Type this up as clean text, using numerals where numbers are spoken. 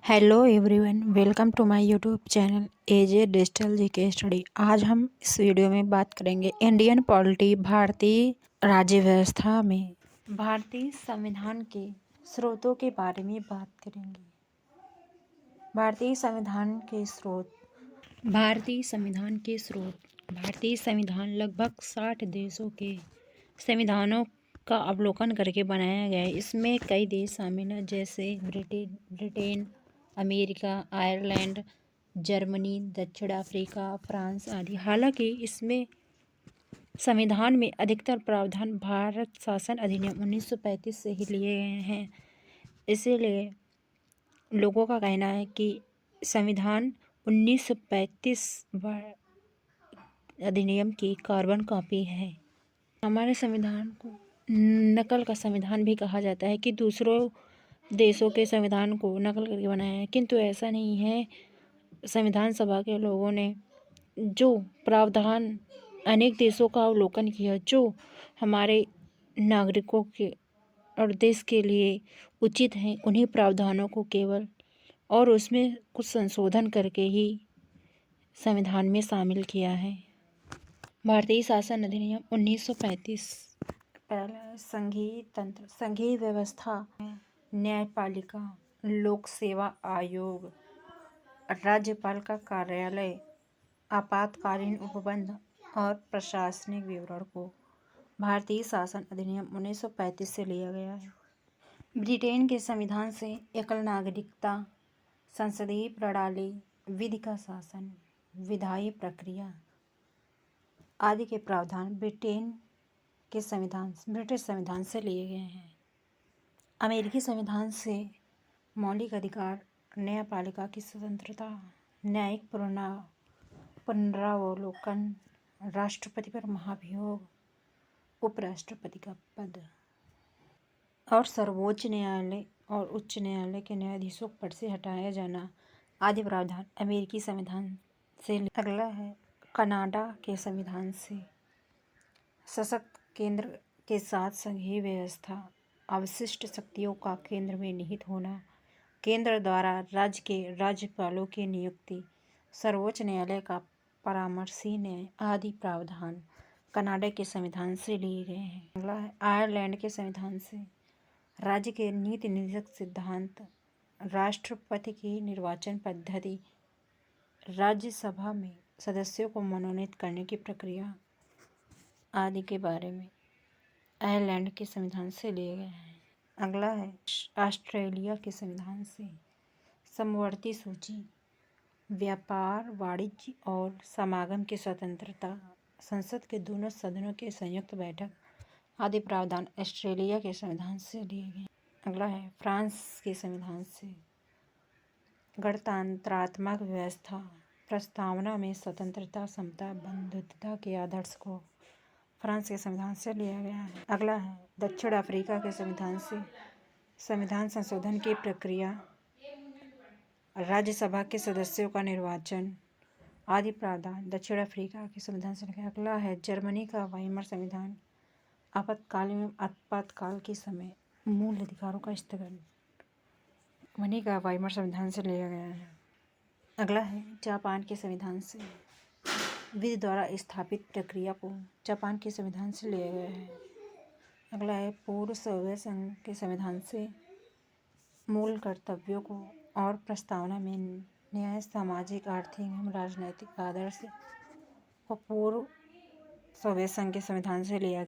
Hello everyone, welcome to my YouTube channel AJ digital GK study. आज हम इस video में बात करेंगे इंडियन पॉलिटी, भारतीय राज्य व्यवस्था में भारतीय संविधान के स्रोतों के बारे में बात करेंगे। भारतीय संविधान के स्रोत। भारतीय संविधान लगभग 60 देशों के संविधानों का अवलोकन करके बनाया गया है। इसमें कई देश शामिल हैं, जैसे ब्रिटेन, अमेरिका, आयरलैंड, जर्मनी, दक्षिण अफ्रीका, फ्रांस आदि। हालांकि इसमें संविधान में अधिकतर प्रावधान भारत शासन अधिनियम 1935 से ही लिए गए हैं। इसीलिए लोगों का कहना है कि संविधान 1935 अधिनियम की कार्बन कॉपी है। हमारे संविधान को नकल का संविधान भी कहा जाता है कि दूसरों देशों के संविधान को नकल करके बनाया है, किंतु ऐसा नहीं है। संविधान सभा के लोगों ने जो प्रावधान अनेक देशों का अवलोकन किया, जो हमारे नागरिकों के और देश के लिए उचित हैं, उन्हीं प्रावधानों को केवल और उसमें कुछ संशोधन करके ही संविधान में शामिल किया है। भारतीय शासन अधिनियम 1935 पहला संघीय तंत्र, संघीय व्यवस्था, न्यायपालिका, लोक सेवा आयोग, राज्यपाल का कार्यालय, आपातकालीन उपबंध और प्रशासनिक विवरण को भारतीय शासन अधिनियम 1935 से लिया गया है। ब्रिटेन के संविधान से एकल नागरिकता, संसदीय प्रणाली, विधि का शासन, विधायी प्रक्रिया आदि के प्रावधान ब्रिटिश संविधान से लिए गए हैं। अमेरिकी संविधान से मौलिक अधिकार, न्यायपालिका की स्वतंत्रता, न्यायिक पुनरावलोकन, राष्ट्रपति पर महाभियोग, उपराष्ट्रपति का पद और सर्वोच्च न्यायालय और उच्च न्यायालय के न्यायाधीशों को पद से हटाया जाना आदि प्रावधान अमेरिकी संविधान से। अगला है कनाडा के संविधान से। सशक्त केंद्र के साथ संघीय व्यवस्था, अवशिष्ट शक्तियों का केंद्र में निहित होना, केंद्र द्वारा राज्य के राज्यपालों की नियुक्ति, सर्वोच्च न्यायालय का परामर्शी न्याय आदि प्रावधान कनाडा के संविधान से लिए गए हैं। अगला है आयरलैंड के संविधान से। राज्य के नीति निर्देशक सिद्धांत, राष्ट्रपति की निर्वाचन पद्धति, राज्यसभा में सदस्यों को मनोनीत करने की प्रक्रिया आदि के बारे में आयरलैंड के संविधान से लिए गए हैं। अगला है ऑस्ट्रेलिया के संविधान से। समवर्ती सूची, व्यापार, वाणिज्य और समागम की स्वतंत्रता, संसद के दोनों सदनों की संयुक्त बैठक आदि प्रावधान ऑस्ट्रेलिया के संविधान से लिए गए। अगला है फ्रांस के संविधान से। गणतंत्रात्मक व्यवस्था, प्रस्तावना में स्वतंत्रता, समता, बंधुत्व के आदर्श को फ्रांस के संविधान से लिया गया है। अगला है दक्षिण अफ्रीका के संविधान से। संविधान संशोधन की प्रक्रिया, राज्यसभा के सदस्यों का निर्वाचन आदि प्रावधान दक्षिण अफ्रीका के संविधान से लिया गया। अगला है जर्मनी का वाइमर संविधान। आपातकाल के समय मूल अधिकारों का स्थगन जर्मनी का वाइमर संविधान से लिया गया है। अगला है जापान के संविधान से। विधि द्वारा स्थापित प्रक्रिया को जापान के संविधान से लिया गया है। अगला है पूर्व सोवियत संघ के संविधान से। मूल कर्तव्यों को और प्रस्तावना में न्याय, सामाजिक, आर्थिक एवं राजनैतिक आदर्श को पूर्व सोवियत संघ के संविधान से लिया